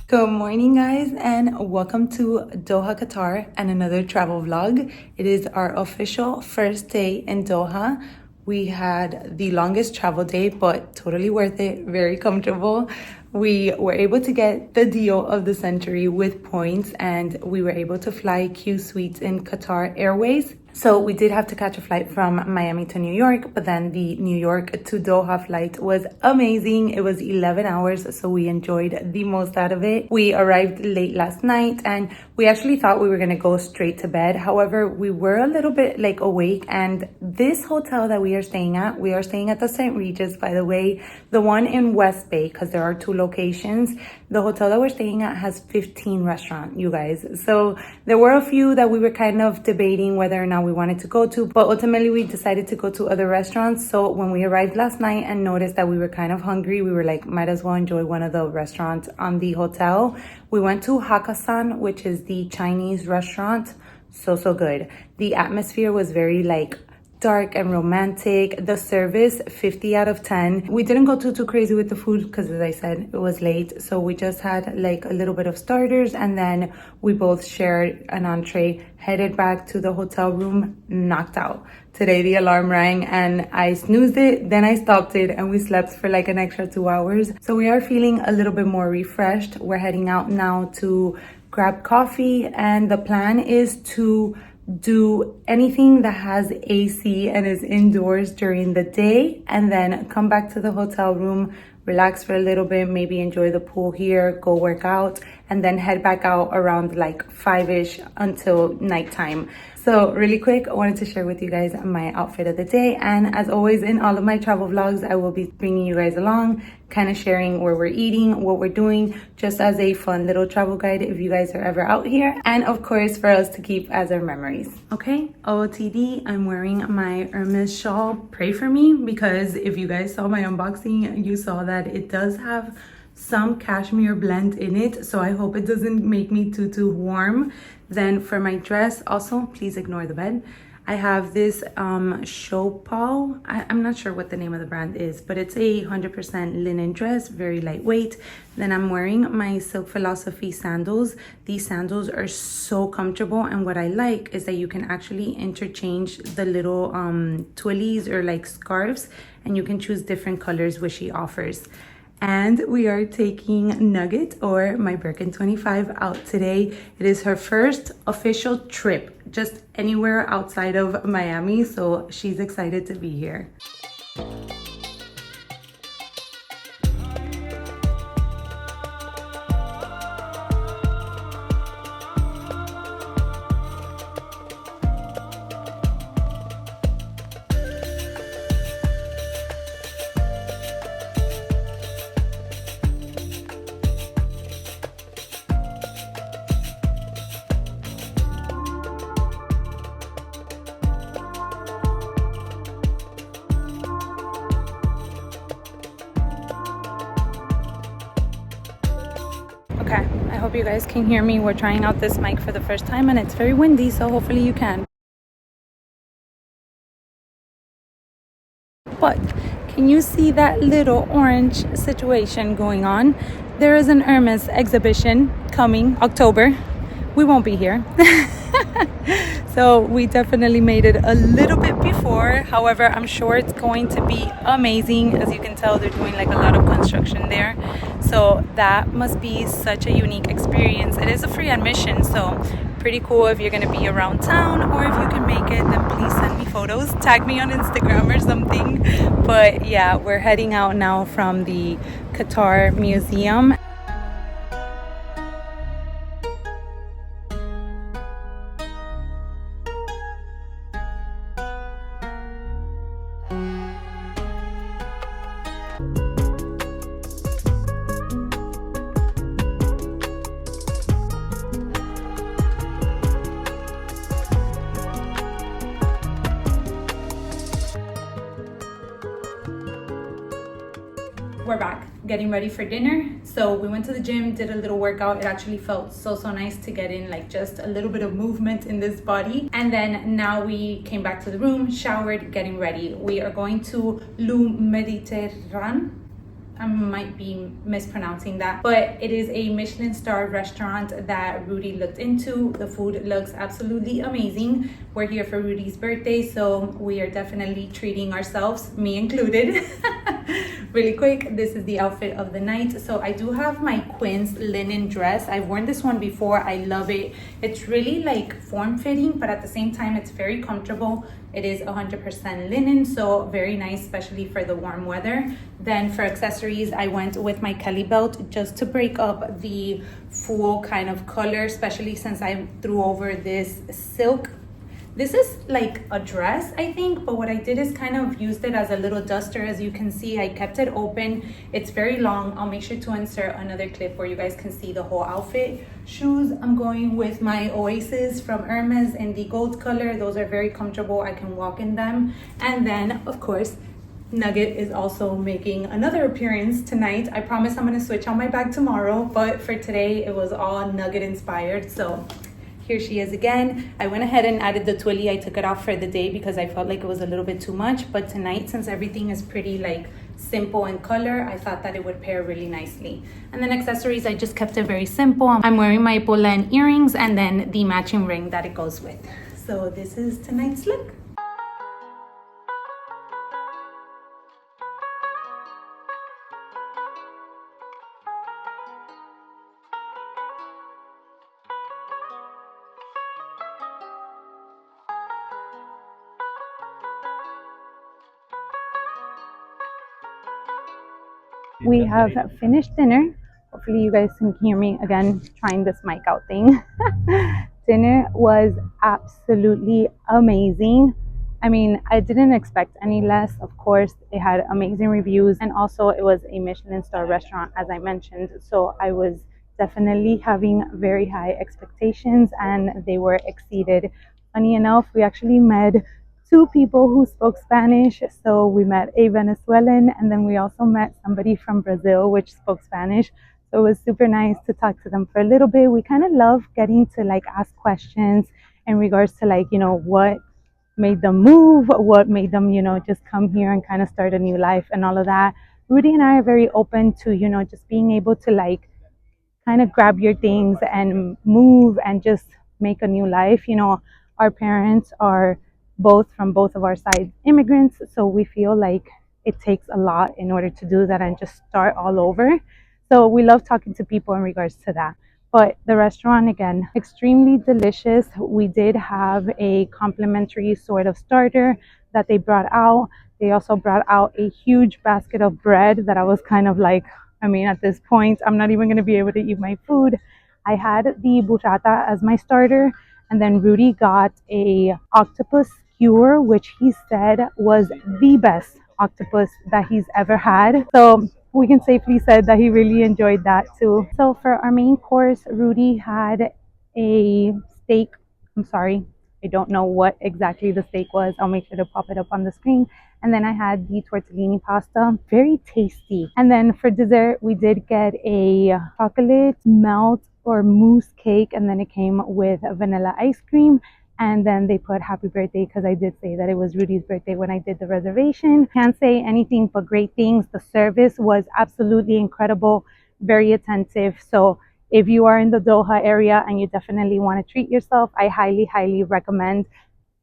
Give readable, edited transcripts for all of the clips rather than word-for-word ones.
Good morning, guys, and welcome to Doha Qatar and another travel vlog. It is our official first day in Doha. We had the longest travel day, but totally worth it, very comfortable. We were able to get the deal of the century with points, and we were able to fly Q Suites in Qatar Airways. So we did have to catch a flight from Miami to New York, but then the New York to Doha flight was amazing. It was 11 hours, so we enjoyed the most out of it. We arrived late last night and we actually thought we were gonna go straight to bed. However, we were a little bit awake, and this hotel that we are staying at the St. Regis, by the way, the one in West Bay, because there are two locations. The hotel that we're staying at has 15 restaurants, you guys. So there were a few that we were kind of debating whether or not we wanted to go to, but ultimately we decided to go to other restaurants. So when we arrived last night and noticed that we were kind of hungry, we were like, might as well enjoy one of the restaurants on the hotel. We went to Hakkasan, which is the Chinese restaurant. So good. The atmosphere was very dark and romantic. The service, 50 out of 10. We didn't go too crazy with the food because, as I said, it was late. So we just had a little bit of starters, and then we both shared an entree, headed back to the hotel room, knocked out. Today the alarm rang and I snoozed it, then I stopped it, and we slept for an extra 2 hours. So we are feeling a little bit more refreshed. We're heading out now to grab coffee, and the plan is to do anything that has AC and is indoors during the day, and then come back to the hotel room, relax for a little bit, maybe enjoy the pool here, go work out, and then head back out around 5-ish until nighttime. So really quick, I wanted to share with you guys my outfit of the day. And as always, in all of my travel vlogs, I will be bringing you guys along, kind of sharing where we're eating, what we're doing, just as a fun little travel guide if you guys are ever out here. And of course, for us to keep as our memories. Okay, OOTD, I'm wearing my Hermes shawl. Pray for me, because if you guys saw my unboxing, you saw that it does have some cashmere blend in it, so I hope it doesn't make me too warm. Then for my dress, also please ignore the bed, I have this Chopal. I'm not sure what the name of the brand is, but it's a 100% linen dress, very lightweight. Then I'm wearing my Silk Philosophy sandals. These sandals are so comfortable, and what I like is that you can actually interchange the little twillies or scarves, and you can choose different colors which she offers. And we are taking Nugget, or my Birkin 25, out today. It is her first official trip, just anywhere outside of Miami, so she's excited to be here. Okay, I hope you guys can hear me. We're trying out this mic for the first time and it's very windy, so hopefully you can. But can you see that little orange situation going on? There is an Hermes exhibition coming October. We won't be here. So we definitely made it a little bit before. However, I'm sure it's going to be amazing. As you can tell, they're doing a lot of construction there. So that must be such a unique experience. It is a free admission, so pretty cool if you're gonna be around town, or if you can make it, then please send me photos. Tag me on Instagram or something. But yeah, we're heading out now from the Qatar Museum. We're back getting ready for dinner. So we went to the gym, did a little workout. It actually felt so nice to get in just a little bit of movement in this body. And then now we came back to the room, showered, getting ready. We are going to Le Mediterrane. I might be mispronouncing that, but it is a Michelin star restaurant that Rudy looked into. The food looks absolutely amazing. We're here for Rudy's birthday, so we are definitely treating ourselves, me included. Really quick, this is the outfit of the night. So I do have my Quince linen dress. I've worn this one before. I love it. It's really like form-fitting, but at the same time, it's very comfortable. It is 100% linen, so very nice, especially for the warm weather. Then for accessories, I went with my Kelly belt just to break up the full kind of color, especially since I threw over this silk. This is like a dress, I think, but what I did is kind of used it as a little duster. As you can see, I kept it open. It's very long. I'll make sure to insert another clip where you guys can see the whole outfit. Shoes, I'm going with my Oasis from Hermes in the gold color. Those are very comfortable. I can walk in them. And then, of course, Nugget is also making another appearance tonight. I promise I'm going to switch on my bag tomorrow, but for today, it was all Nugget inspired. So here she is again. I went ahead and added the twilly. I took it off for the day because I felt like it was a little bit too much. But tonight, since everything is pretty like simple in color, I thought that it would pair really nicely. And then accessories, I just kept it very simple. I'm wearing my Polene earrings and then the matching ring that it goes with. So this is tonight's look. We have finished dinner. Hopefully you guys can hear me again, trying this mic out thing. Dinner was absolutely amazing. I mean, I didn't expect any less. Of course, it had amazing reviews, and also it was a Michelin star restaurant, as I mentioned. So I was definitely having very high expectations, and they were exceeded. Funny enough, we actually met two people who spoke Spanish. So we met a Venezuelan, and then we also met somebody from Brazil, which spoke Spanish. So it was super nice to talk to them for a little bit. We kind of love getting to like ask questions in regards to like, you know, what made them move, what made them, you know, just come here and kind of start a new life and all of that. Rudy and I are very open to, you know, just being able to like kind of grab your things and move and just make a new life. You know, our parents are both from both of our sides immigrants, so we feel like it takes a lot in order to do that and just start all over. So we love talking to people in regards to that. But the restaurant, again, extremely delicious. We did have a complimentary sort of starter that they brought out. They also brought out a huge basket of bread that I was kind of like, I mean, at this point, I'm not even going to be able to eat my food. I had the burrata as my starter, and then Rudy got a octopus skewer, which he said was the best octopus that he's ever had. So we can safely say that he really enjoyed that too. So for our main course, Rudy had a steak. I'm sorry, I don't know what exactly the steak was. I'll make sure to pop it up on the screen. And then I had the tortellini pasta, very tasty. And then for dessert, we did get a chocolate melt or mousse cake, and then it came with vanilla ice cream. And then they put happy birthday because I did say that it was Rudy's birthday when I did the reservation. Can't say anything but great things. The service was absolutely incredible, very attentive. So if you are in the Doha area and you definitely want to treat yourself, I highly, highly recommend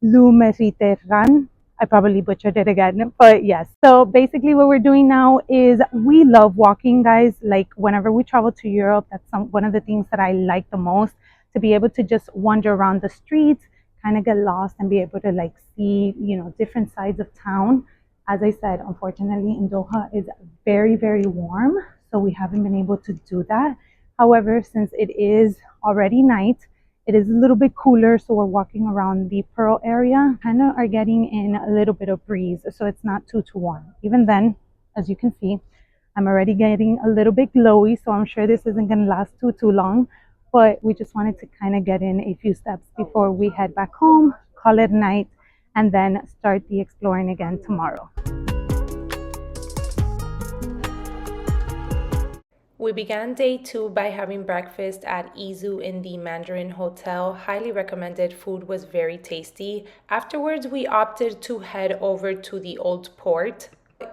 Le Mediterrane. I probably butchered it again, but yes. So basically what we're doing now is we love walking, guys. Like whenever we travel to Europe, that's one of the things that I like the most, to be able to just wander around the streets, kind of get lost and be able to like see, you know, different sides of town. As I said, unfortunately in Doha it's very, very warm, so we haven't been able to do that. However, since it is already night, it is a little bit cooler, so we're walking around the Pearl area, kind of are getting in a little bit of breeze, so it's not too warm. Even then, as you can see, I'm already getting a little bit glowy, so I'm sure this isn't going to last too long, but we just wanted to kind of get in a few steps before we head back home, call it a night, and then start the exploring again tomorrow. We began day 2 by having breakfast at Izu in the Mandarin Hotel. Highly recommended. Food was very tasty. Afterwards, we opted to head over to the Old Port.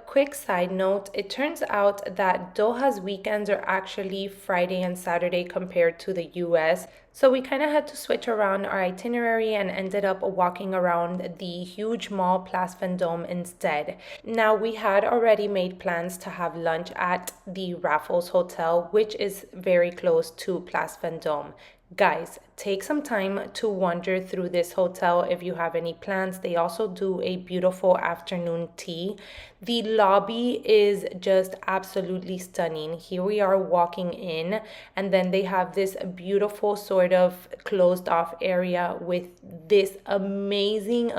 Quick side note, it turns out that Doha's weekends are actually Friday and Saturday compared to the US. So we kind of had to switch around our itinerary and ended up walking around the huge mall Place Vendôme instead. Now, we had already made plans to have lunch at the Raffles Hotel, which is very close to Place Vendôme. Guys, take some time to wander through this hotel if you have any plans. They also do a beautiful afternoon tea. The lobby is just absolutely stunning. Here we are walking in, and then they have this beautiful sort of closed off area with this amazing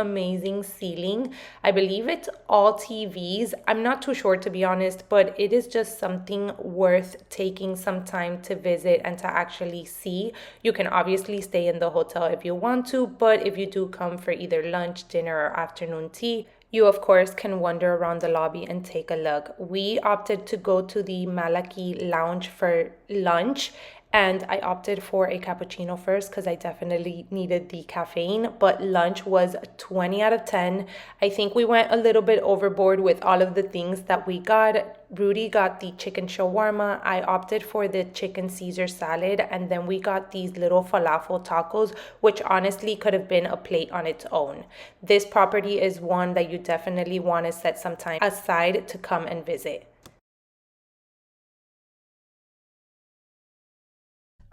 ceiling. I believe it's all TVs. I'm not too sure, to be honest, but it is just something worth taking some time to visit and to actually see. You can obviously stay in the hotel if you want to, but if you do come for either lunch, dinner, or afternoon tea, you of course can wander around the lobby and take a look. We opted to go to the Malaki Lounge for lunch, and I opted for a cappuccino first because I definitely needed the caffeine, but lunch was 20 out of 10. I think we went a little bit overboard with all of the things that we got. Rudy got the chicken shawarma. I opted for the chicken Caesar salad, and then we got these little falafel tacos, which honestly could have been a plate on its own. This property is one that you definitely want to set some time aside to come and visit.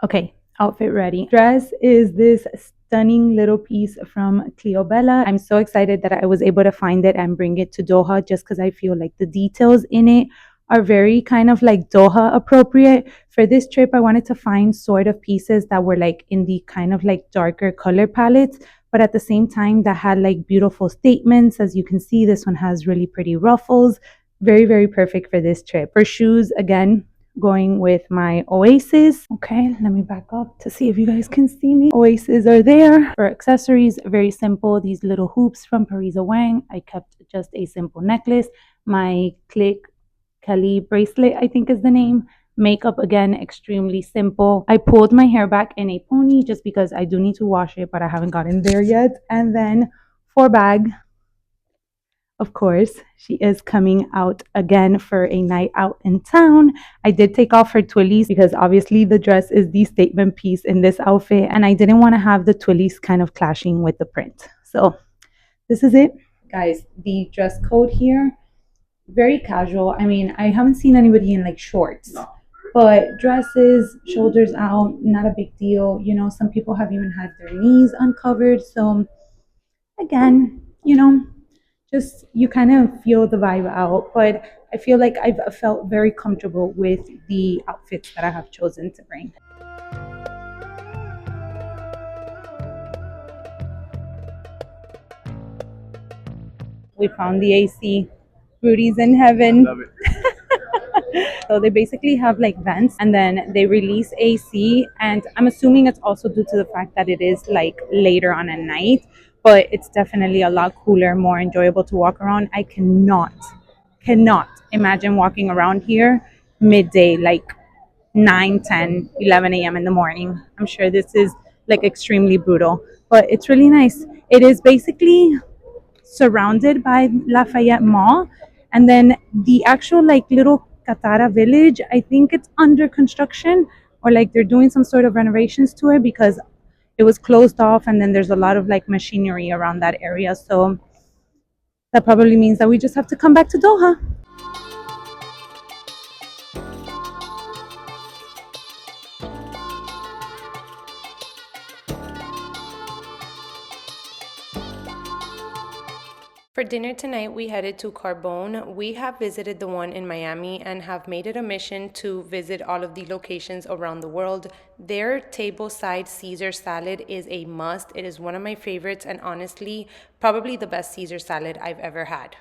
Okay, outfit ready. Dress is this stunning little piece from Cleobella. I'm so excited that I was able to find it and bring it to Doha just because I feel like the details in it are very kind of like Doha appropriate. For this trip, I wanted to find sort of pieces that were like in the kind of like darker color palettes, but at the same time that had like beautiful statements. As you can see, this one has really pretty ruffles. Very perfect for this trip. For shoes, again, going with my Oasis. Okay, let me back up to see if you guys can see me. Oasis are there. For accessories, very simple. These little hoops from Parisa Wang. I kept just a simple necklace. My Click Kelly bracelet, I think is the name. Makeup, again, extremely simple. I pulled my hair back in a pony just because I do need to wash it, but I haven't gotten there yet. And then for bag, of course, she is coming out again for a night out in town. I did take off her twillies because obviously the dress is the statement piece in this outfit, and I didn't want to have the twillies kind of clashing with the print. So this is it. Guys, the dress code here, very casual. I mean, I haven't seen anybody in like shorts. No. But dresses, shoulders out, not a big deal. You know, some people have even had their knees uncovered. So again, you know, just you kind of feel the vibe out, but I feel like I've felt very comfortable with the outfits that I have chosen to bring. We found the AC. Rudy's in heaven. I love it. So they basically have like vents, and then they release AC, and I'm assuming it's also due to the fact that it is like later on at night, but it's definitely a lot cooler, more enjoyable to walk around. I cannot imagine walking around here midday, like 9, 10, 11 a.m. in the morning. I'm sure this is like extremely brutal, but it's really nice. It is basically surrounded by Lafayette Mall, and then the actual like little Katara village, I think it's under construction, or like they're doing some sort of renovations to it because it was closed off, and then there's a lot of like machinery around that area. So that probably means that we just have to come back to Doha. For dinner tonight, we headed to Carbone. We have visited the one in Miami and have made it a mission to visit all of the locations around the world. Their tableside Caesar salad is a must. It is one of my favorites, and honestly, probably the best Caesar salad I've ever had.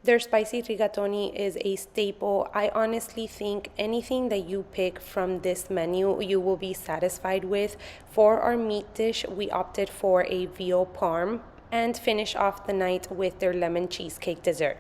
Their spicy rigatoni is a staple. I honestly think anything that you pick from this menu, you will be satisfied with. For our meat dish, we opted for a veal parm, and finish off the night with their lemon cheesecake dessert.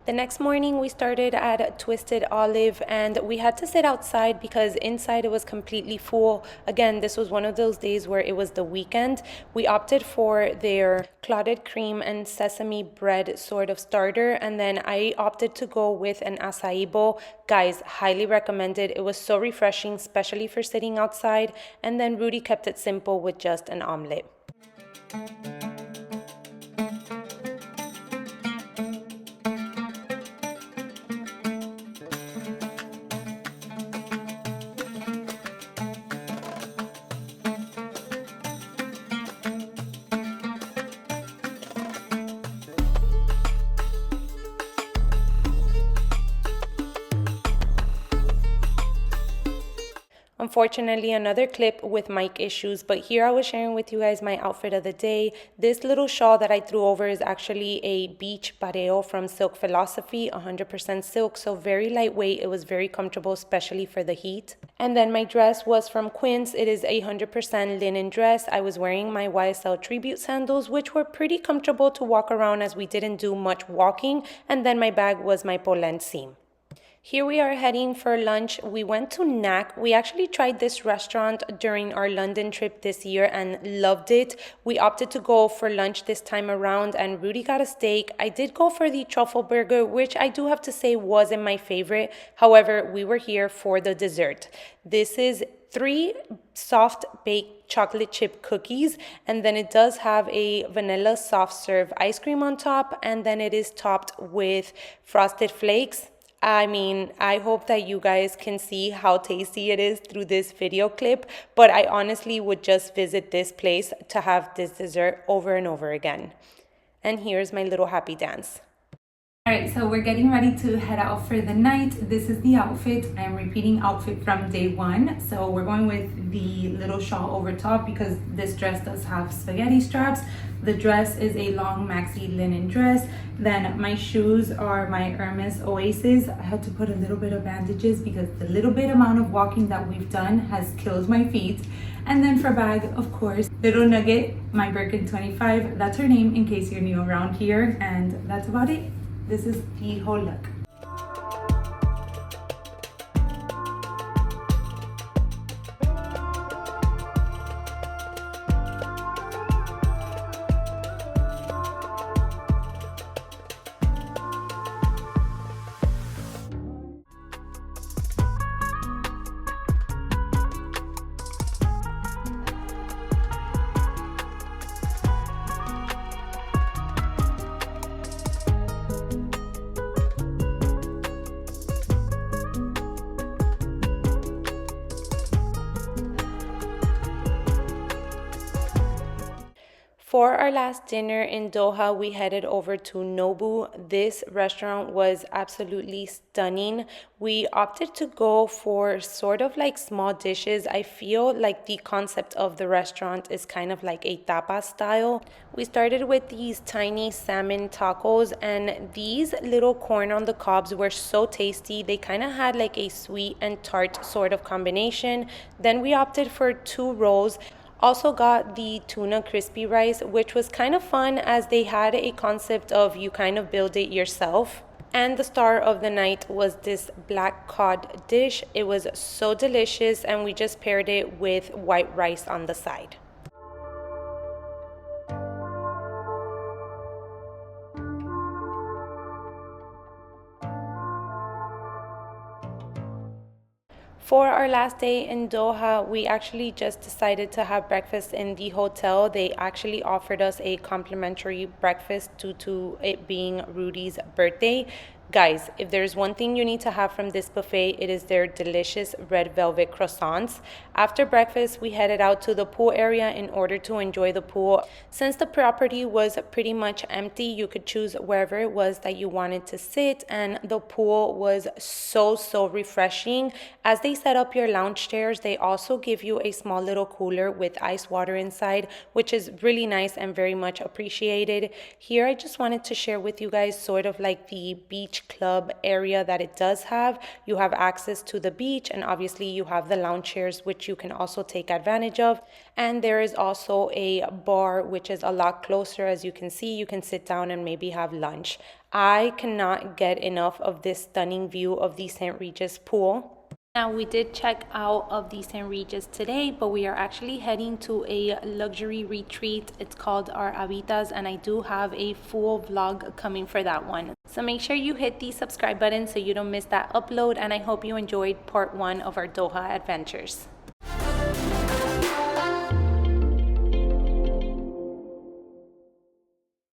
The next morning we started at Twisted Olive and we had to sit outside because inside it was completely full. Again, this was one of those days where it was the weekend. We opted for their clotted cream and sesame bread sort of starter, and then I opted to go with an acai bowl. Guys, highly recommended. It was so refreshing, especially for sitting outside. And then Rudy kept it simple with just an omelet. Unfortunately, another clip with mic issues, but here I was sharing with you guys my outfit of the day. This little shawl that I threw over is actually a beach pareo from Silk Philosophy, 100% silk, so very lightweight. It was very comfortable, especially for the heat. And then my dress was from Quince. It is a 100% linen dress. I was wearing my YSL tribute sandals, which were pretty comfortable to walk around as we didn't do much walking. And then my bag was my Polene Cyme. Here we are heading for lunch. We went to Knack. We actually tried this restaurant during our London trip this year and loved it. We opted to go for lunch this time around and Rudy got a steak. I did go for the truffle burger, which I do have to say wasn't my favorite. However, we were here for the dessert. This is 3 soft baked chocolate chip cookies, and then it does have a vanilla soft serve ice cream on top, and then it is topped with frosted flakes. I mean, I hope that you guys can see how tasty it is through this video clip, but I honestly would just visit this place to have this dessert over and over again. And here's my little happy dance. All right, so we're getting ready to head out for the night. This is the outfit. I'm repeating outfit from day one. So we're going with the little shawl over top because this dress does have spaghetti straps. The dress is a long maxi linen dress. Then my shoes are my Hermes Oasis. I had to put a little bit of bandages because the little bit amount of walking that we've done has killed my feet. And then for bag, of course, Little Nugget, my Birkin 25. That's her name in case you're new around here. And that's about it. This is the whole look. For our last dinner in Doha, we headed over to Nobu. This restaurant was absolutely stunning. We opted to go for sort of like small dishes. I feel like the concept of the restaurant is kind of like a tapa style. We started with these tiny salmon tacos, and these little corn on the cobs were so tasty. They kind of had like a sweet and tart sort of combination. Then we opted for 2 rolls. Also got the tuna crispy rice, which was kind of fun as they had a concept of you kind of build it yourself. And the star of the night was this black cod dish. It was so delicious and we just paired it with white rice on the side. For our last day in Doha, we actually just decided to have breakfast in the hotel. They actually offered us a complimentary breakfast due to it being Rudy's birthday. Guys, if there's one thing you need to have from this buffet, it is their delicious red velvet croissants. After breakfast, we headed out to the pool area in order to enjoy the pool. Since the property was pretty much empty, you could choose wherever it was that you wanted to sit, and the pool was so refreshing. As they set up your lounge chairs, they also give you a small little cooler with ice water inside, which is really nice and very much appreciated. Here, I just wanted to share with you guys sort of like the beach beach club area that it does have. You have access to the beach, and obviously you have the lounge chairs, which you can also take advantage of. And there is also a bar, which is a lot closer. As you can see, you can sit down and maybe have lunch. I cannot get enough of this stunning view of the St. Regis pool. Now, we did check out of the St. Regis today, but we are actually heading to a luxury retreat. It's called Our Habitas, and I do have a full vlog coming for that one. So make sure you hit the subscribe button so you don't miss that upload, and I hope you enjoyed part 1 of our Doha adventures.